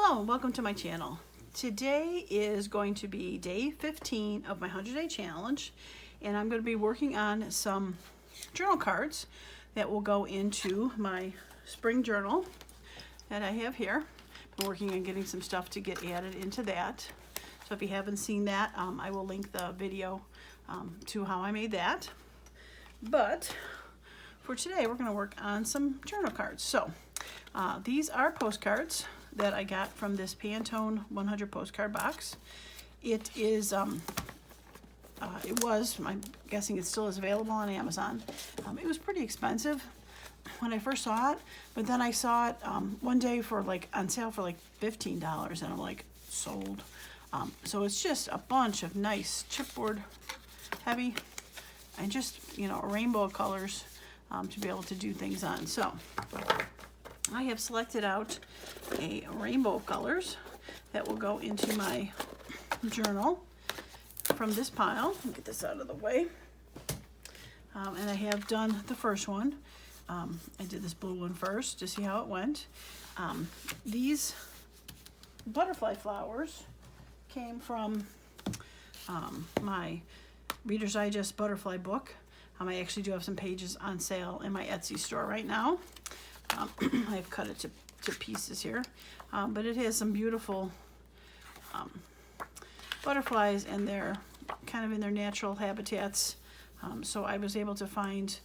Hello and welcome to my channel. Today is going to be day 15 of my 100-day challenge, and I'm going to be working on some journal cards that will go into my spring journal that I have here. I'm working on getting some stuff to get added into that. So if you haven't seen that, I will link the video to how I made that. But for today, we're going to work on some journal cards. So these are postcards that I got from this Pantone 100 postcard box. It is, it was, I'm guessing it still is available on Amazon. It was pretty expensive when I first saw it, but then I saw it one day for like on sale for like $15, and I'm like, sold. So it's just a bunch of nice chipboard heavy and just, you know, a rainbow of colors to be able to do things on. So I have selected out a rainbow of colors that will go into my journal from this pile. Let me get this out of the way. And I have done the first one. I did this blue one first to see how it went. These butterfly flowers came from my Reader's Digest butterfly book. I actually do have some pages on sale in my Etsy store right now. I've cut it to pieces here, but it has some beautiful butterflies, and they're kind of in their natural habitats. So I was able to find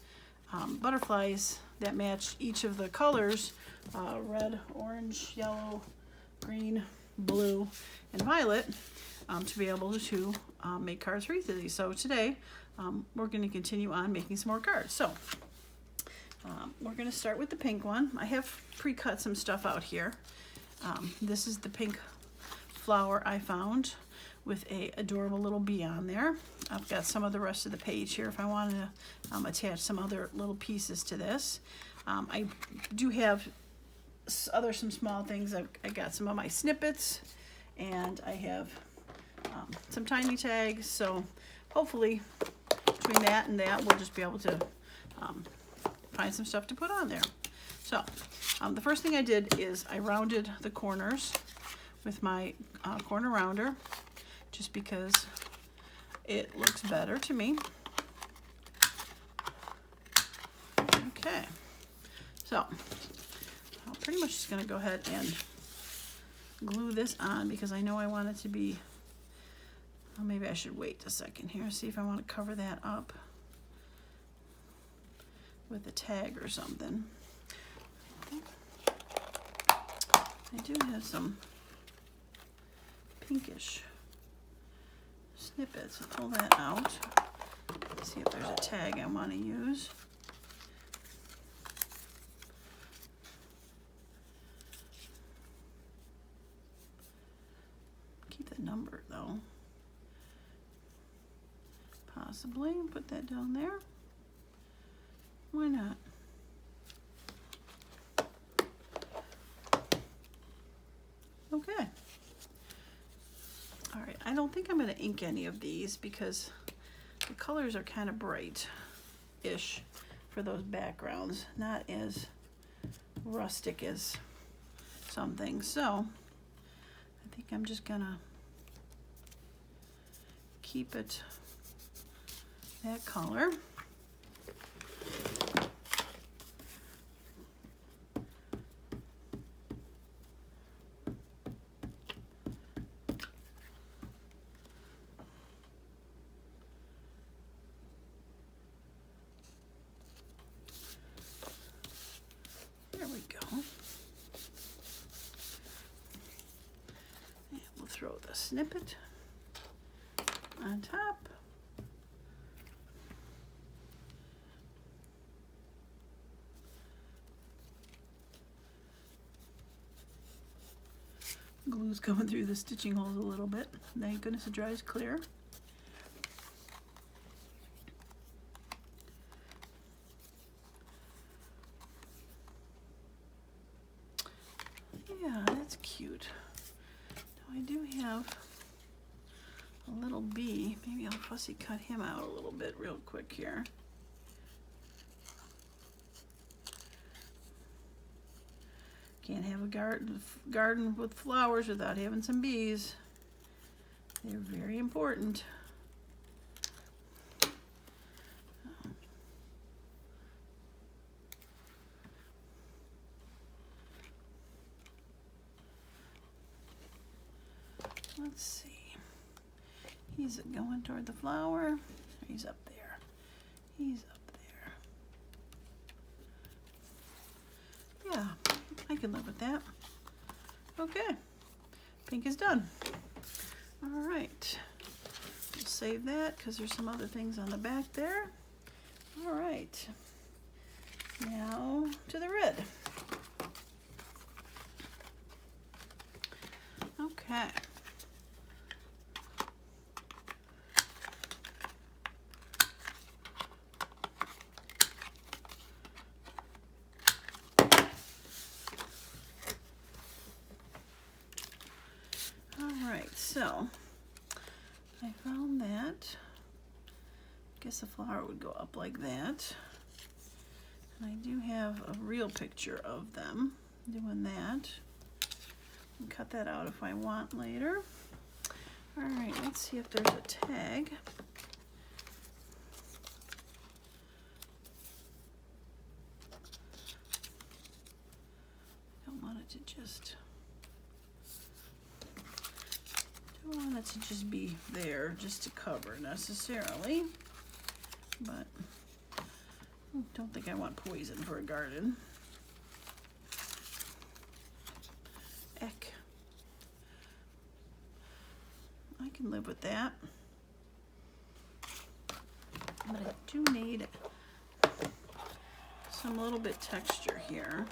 butterflies that match each of the colors, red, orange, yellow, green, blue, and violet, to be able to make cards for each of these. So today we're going to continue on making some more cards. So we're going to start with the pink one. I have pre-cut some stuff out here. This is the pink flower I found with a adorable little bee on there. I've got some of the rest of the page here if I wanted to attach some other little pieces to this. I do have some small things. I got some of my snippets, and I have some tiny tags. So hopefully between that and that, we'll just be able to find some stuff to put on there. So the first thing I did is I rounded the corners with my corner rounder, just because it looks better to me. Okay, so I'm pretty much just going to go ahead and glue this on, because I know I want it to be, well, maybe I should wait a second here, see if I want to cover that up with a tag or something. I do have some pinkish snippets. I'll pull that out. See if there's a tag I want to use. Keep the number though. Possibly put that down there. Why not? Okay. All right, I don't think I'm going to ink any of these because the colors are kind of bright-ish for those backgrounds, not as rustic as some things. So I think I'm just going to keep it that color. There we go. And we'll throw the snippet on top. Glue's coming through the stitching holes a little bit. Thank goodness it dries clear. Yeah, that's cute. Now I do have a little bee. Maybe I'll fussy cut him out a little bit real quick here. Can't have a garden with flowers without having some bees. They're very important. Let's see. He's going toward the flower. He's up there. He's up there. Yeah, I can live with that. Okay, pink is done. All right, we'll save that because there's some other things on the back there. All right, now to the red. Okay. So I found that. I guess the flower would go up like that. And I do have a real picture of them doing that. I'll cut that out if I want later. All right, let's see if there's a tag. I don't want it to just be there just to cover necessarily, but I don't think I want poison for a garden. Eck. I can live with that, but I do need some little bit texture here.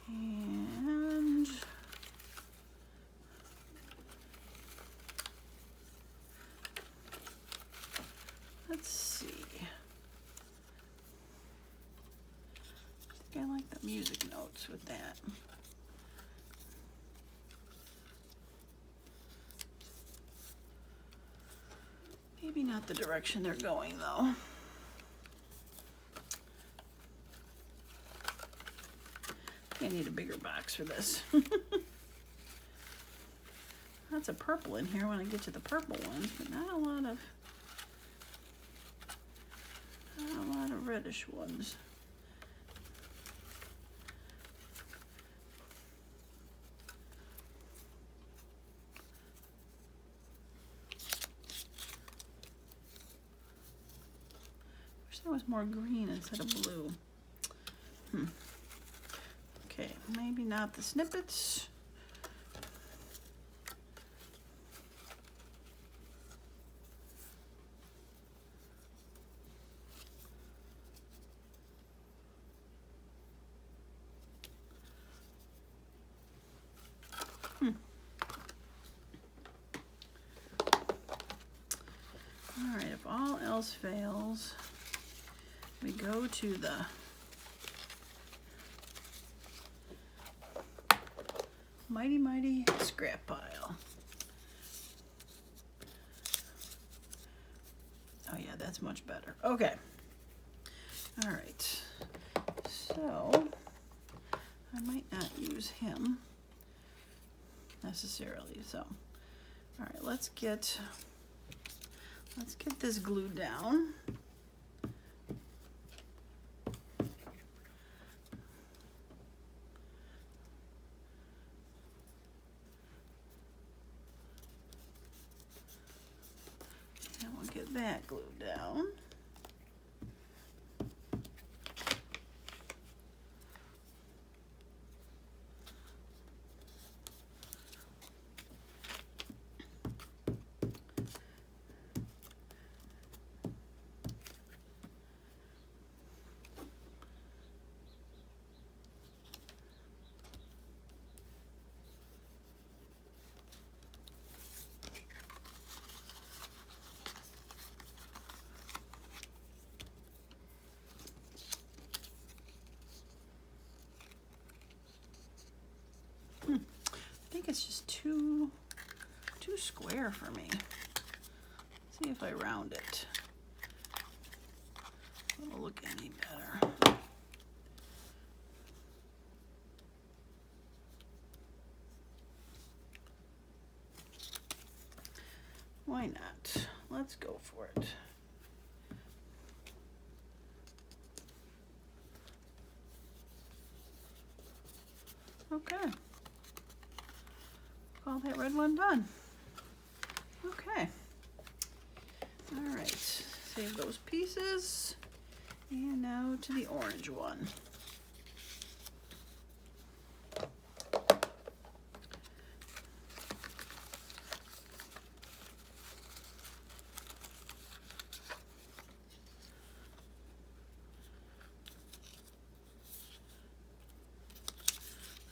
And let's see. I think I like the music notes with that. Maybe not the direction they're going though. I need a bigger box for this. Lots of purple in here when I get to the purple ones, but not a lot of reddish ones. Wish there was more green instead of blue. Okay, maybe not the snippets. All right, if all else fails, we go to the mighty scrap pile. Oh yeah, that's much better. Okay. All right. So I might not use him necessarily. So, all right, let's get this glued down. Get that glued down. I think it's just too square for me. Let's see if I round it. It'll look any better. Why not? Let's go for it. Okay. Call that red one done. Okay. All right. Save those pieces. And now to the orange one.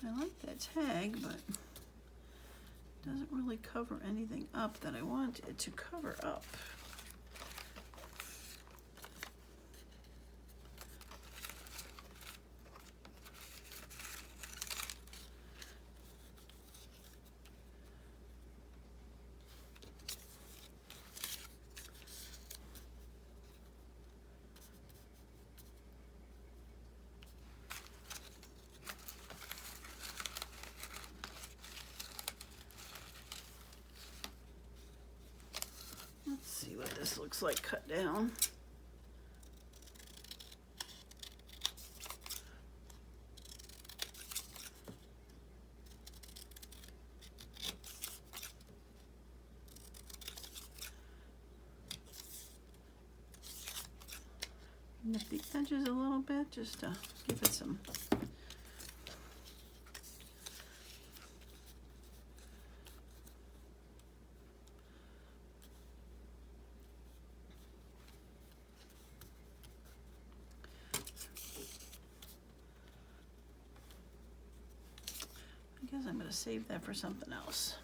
I like that tag, but it doesn't really cover anything up that I want it to cover up. Let's see what this looks like cut down. Nip the edges a little bit just to give it some I guess I'm going to save that for something else.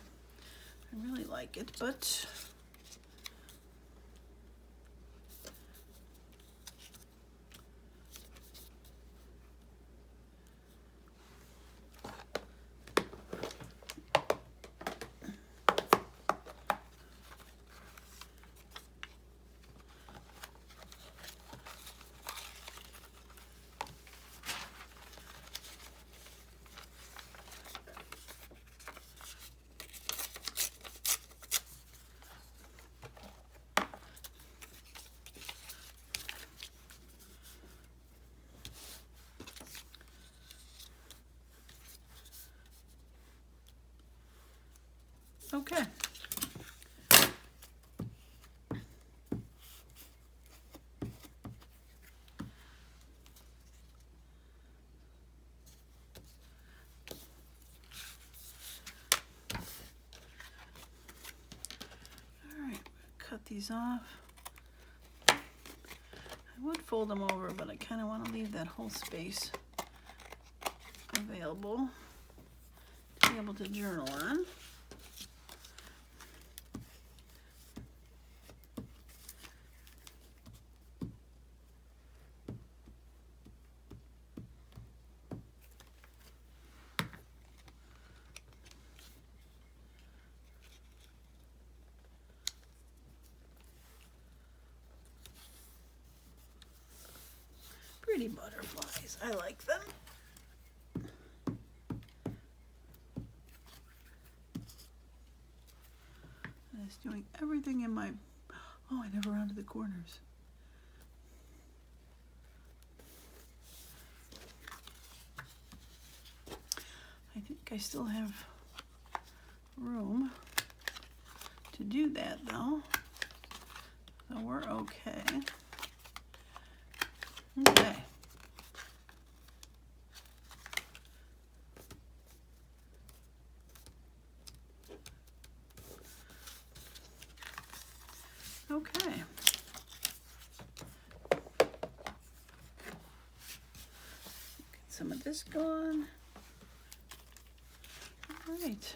I really like it, but okay. All right, cut these off. I would fold them over, but I kind of want to leave that whole space available to be able to journal on. Pretty butterflies. I like them. And it's doing everything in my... Oh, I never rounded the corners. I think I still have room to do that, though. So we're okay. Okay. Okay. Get some of this going. All right.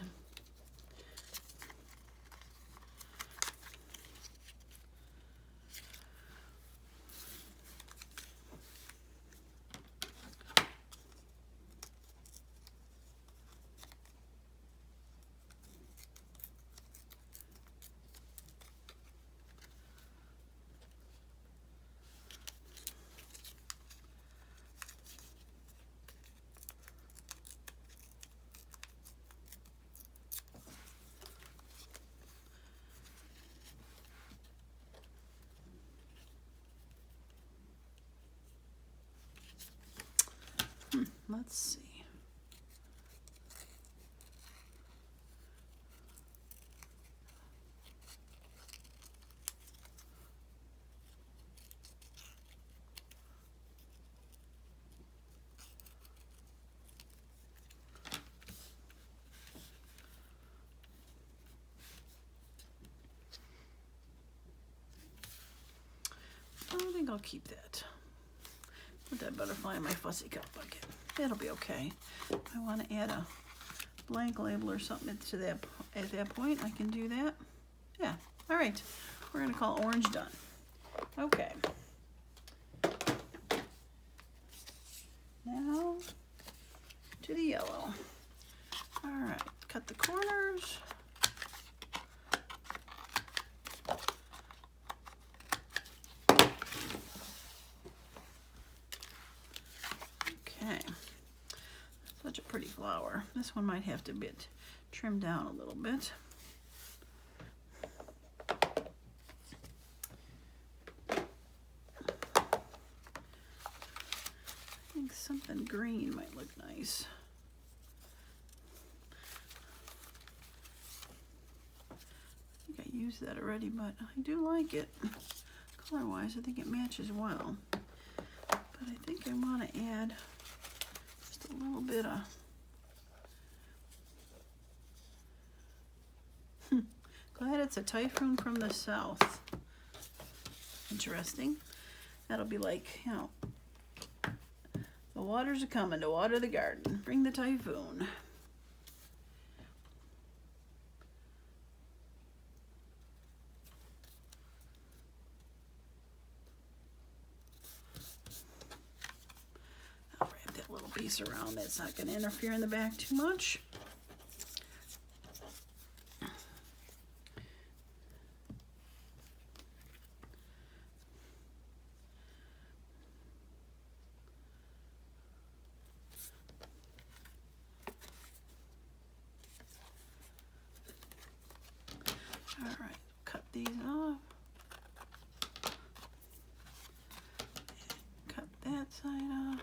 Let's see. I think I'll keep that. Put that butterfly in my fussy cut bucket. It'll be okay. If I want to add a blank label or something to that at that point, I can do that. Yeah. All right. We're going to call orange done. Okay. Now to the yellow. All right. Cut the corners. Okay. Such a pretty flower. This one might have to be trimmed down a little bit. I think something green might look nice. I think I used that already, but I do like it. Color-wise, I think it matches well. But I think I want to add just a little bit of glad it's a typhoon from the south. Interesting. That'll be like, you know, the waters are coming to water the garden. Bring the typhoon. I'll wrap that little piece around. That's not going to interfere in the back too much. All right, cut these off. Cut that side off.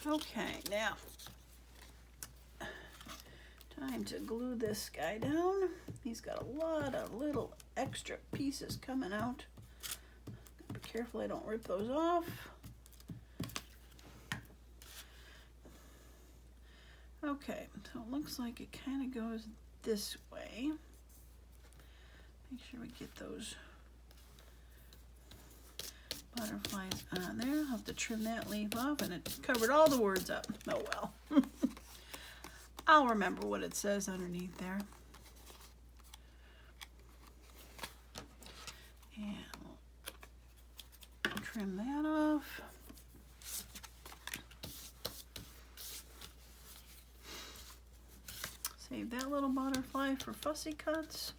Okay, now time to glue this guy down. He's got a lot of little extra pieces coming out. Be careful I don't rip those off. Okay, so it looks like it kind of goes this way. Make sure we get those butterflies on there. I'll have to trim that leaf off, and it covered all the words up. Oh well. I'll remember what it says underneath there. And we'll trim that off. Save that little butterfly for fussy cuts.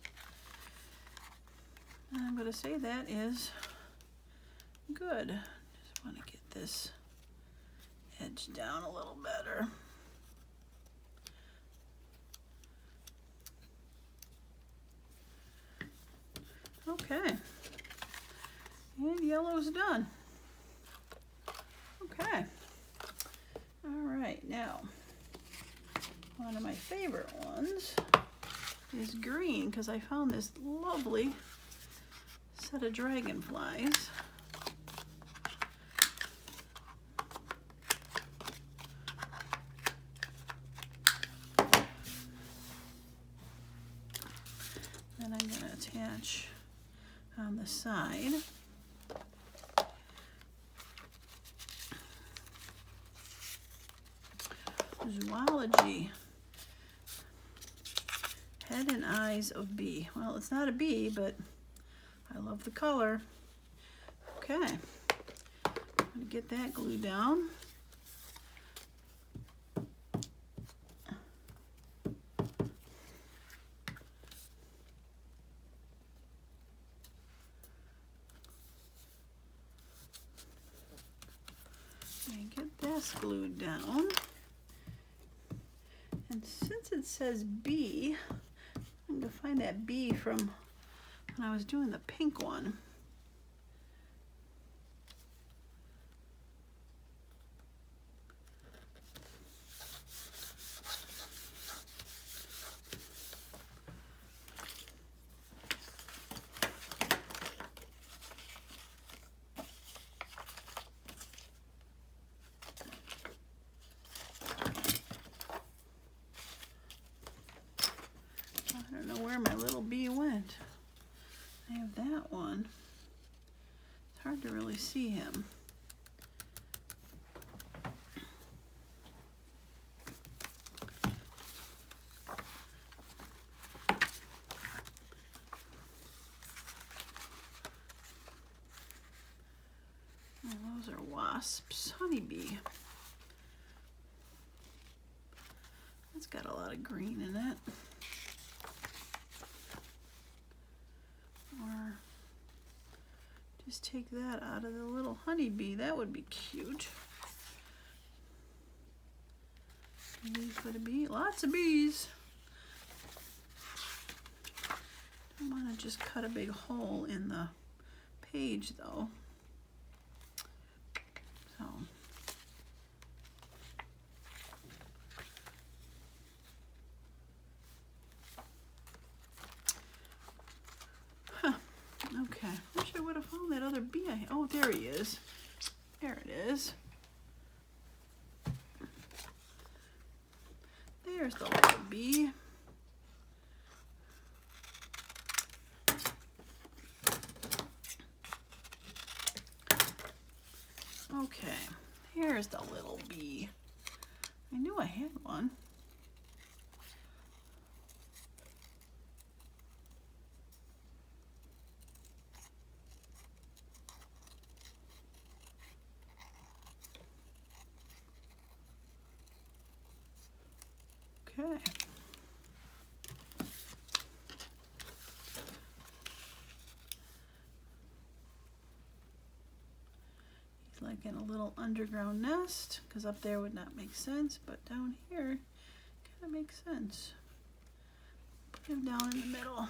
And I'm going to say that is good. Just want to get this edge down a little better. Okay. And yellow's done. Okay. All right, now one of my favorite ones is green, because I found this lovely set of dragonflies. And I'm going to attach on the side. Zoology. Head and eyes of bee. Well, it's not a bee, but I love the color. Okay. I'm going to get that glued down. And get this glued down. And since it says bee, I'm going to find that bee from when I was doing the pink one. I don't know where my little bee went. I have that one. It's hard to really see him. Oh, those are wasps. Honeybee. It's got a lot of green in it. Or just take that out of the little honeybee. That would be cute. Bees for the bee. Lots of bees. I want to just cut a big hole in the page though. So. Okay, wish I would have found that other bee. Oh, there he is. There it is. There's the little bee. Okay, here's the little bee. I knew I had one. Okay. He's like in a little underground nest, because up there would not make sense, but down here kind of makes sense. Put him down in the middle.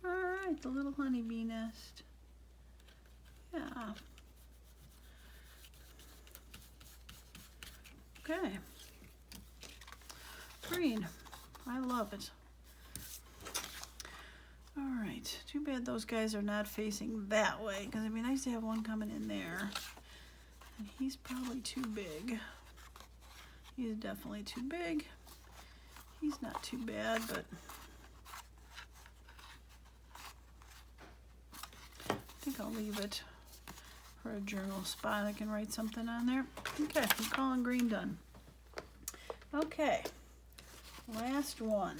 All right, the little honeybee nest. Yeah. Okay. Green. I love it. All right. Too bad those guys are not facing that way, because it'd be nice to have one coming in there. And he's probably too big. He's definitely too big. He's not too bad, but I think I'll leave it for a journal spot. I can write something on there. Okay, I'm calling green done. Okay, last one.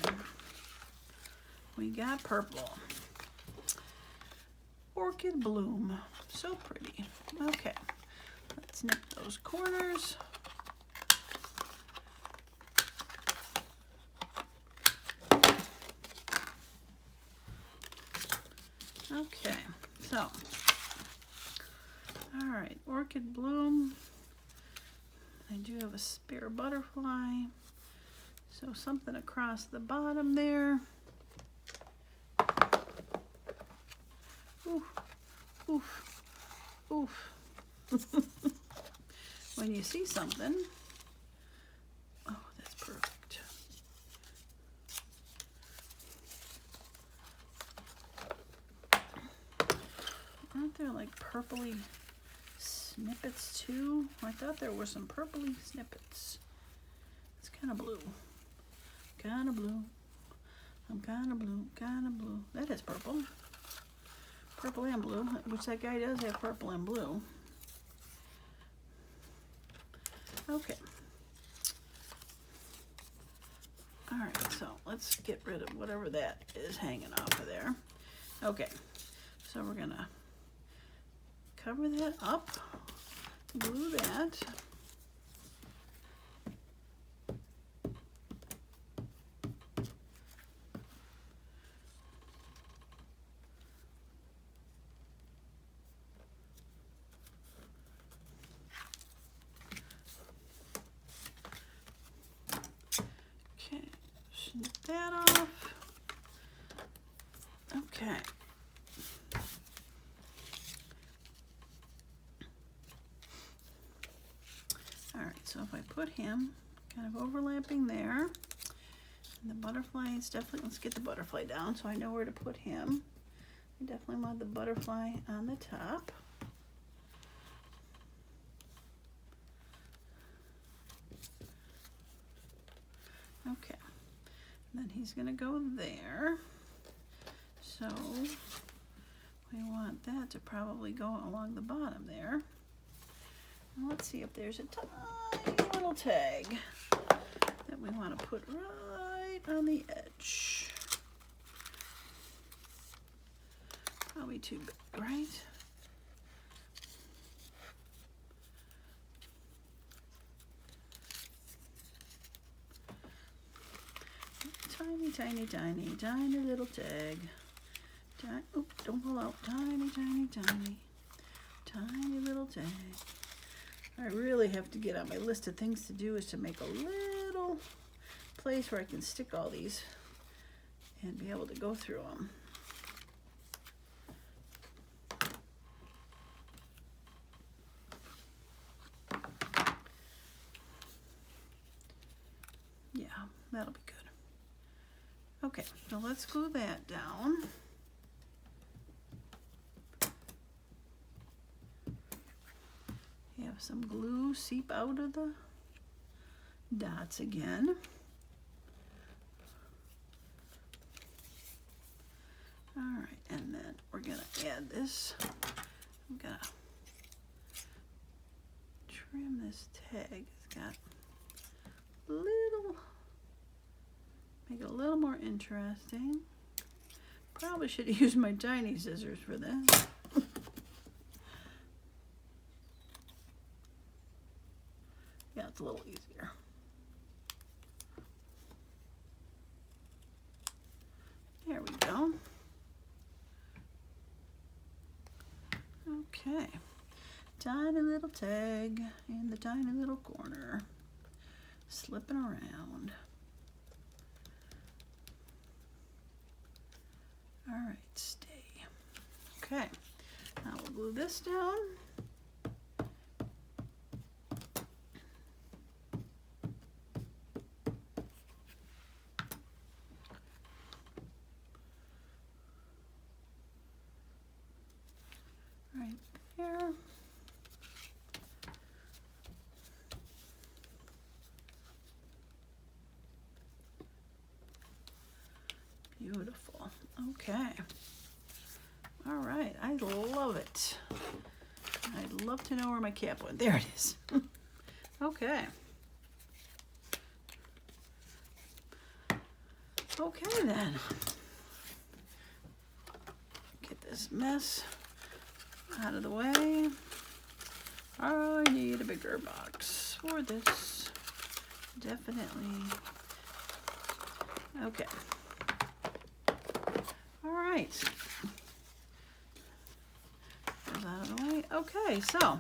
We got purple. Orchid bloom. So pretty. Okay, let's nip those corners. Okay, so. All right, orchid bloom. I do have a spare butterfly. So something across the bottom there. Oof, oof, oof. When you see something, oh, that's perfect. Aren't there like purpley snippets too? I thought there were some purpley snippets. It's kind of blue. Kind of blue. I'm kind of blue. Kind of blue. That is purple. Purple and blue, which that guy does have purple and blue. Okay. All right, so let's get rid of whatever that is hanging off of there. Okay, so we're gonna cover that up, glue that. that off. Okay. All right, so if I put him kind of overlapping there, and the butterfly is definitely, let's get the butterfly down so I know where to put him. I definitely want the butterfly on the top. Okay, and then he's gonna go there. So we want that to probably go along the bottom there. And let's see if there's a tiny little tag that we want to put right on the edge. Probably too big, right? Tiny, tiny, tiny, tiny little tag. Oops, don't pull out. Tiny, tiny, tiny, tiny little tag. I really have to get on my list of things to do is to make a little place where I can stick all these and be able to go through them. Yeah, that'll be good. Okay, so let's glue that down. Have some glue seep out of the dots again. All right, and then we're gonna add this. I'm gonna trim this tag. It's got little, make it a little more interesting. Probably should have used my tiny scissors for this. Yeah, it's a little easier. There we go. Okay, tiny little tag in the tiny little corner, slipping around. All right, stay. Okay, now we'll glue this down. Right there. Beautiful. Okay. All right. I love it. I'd love to know where my cap went. There it is. Okay. Okay then. Get this mess out of the way. I need a bigger box for this. Definitely. Okay. All right. Get that out of the way. Okay, so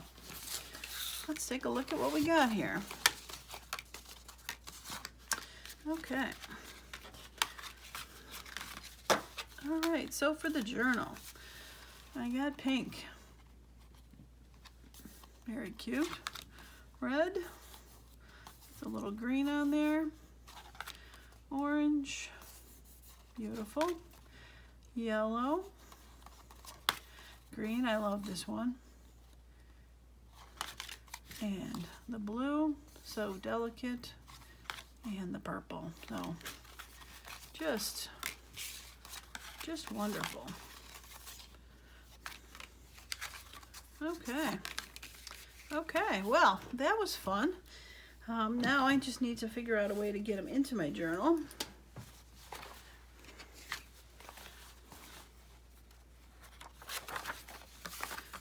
let's take a look at what we got here. Okay. All right, so for the journal, I got pink. Very cute. Red. With a little green on there. Orange. Beautiful. Yellow. Green. I love this one. And the blue. So delicate. And the purple. So just wonderful. Okay. Okay, well, that was fun. Now I just need to figure out a way to get them into my journal.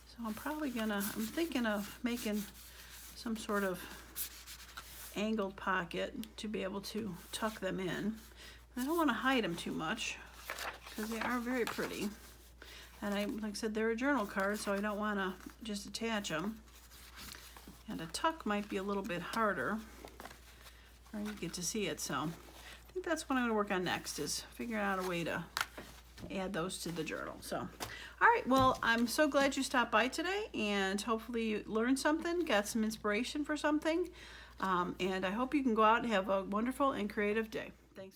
So I'm thinking of making some sort of angled pocket to be able to tuck them in. I don't want to hide them too much because they are very pretty. And like I said, they're a journal card, so I don't want to just attach them. And a tuck might be a little bit harder, or you get to see it. So think that's what I'm going to work on next, is figuring out a way to add those to the journal. So, all right, well, I'm so glad you stopped by today, and hopefully you learned something, got some inspiration for something, and I hope you can go out and have a wonderful and creative day. Thanks.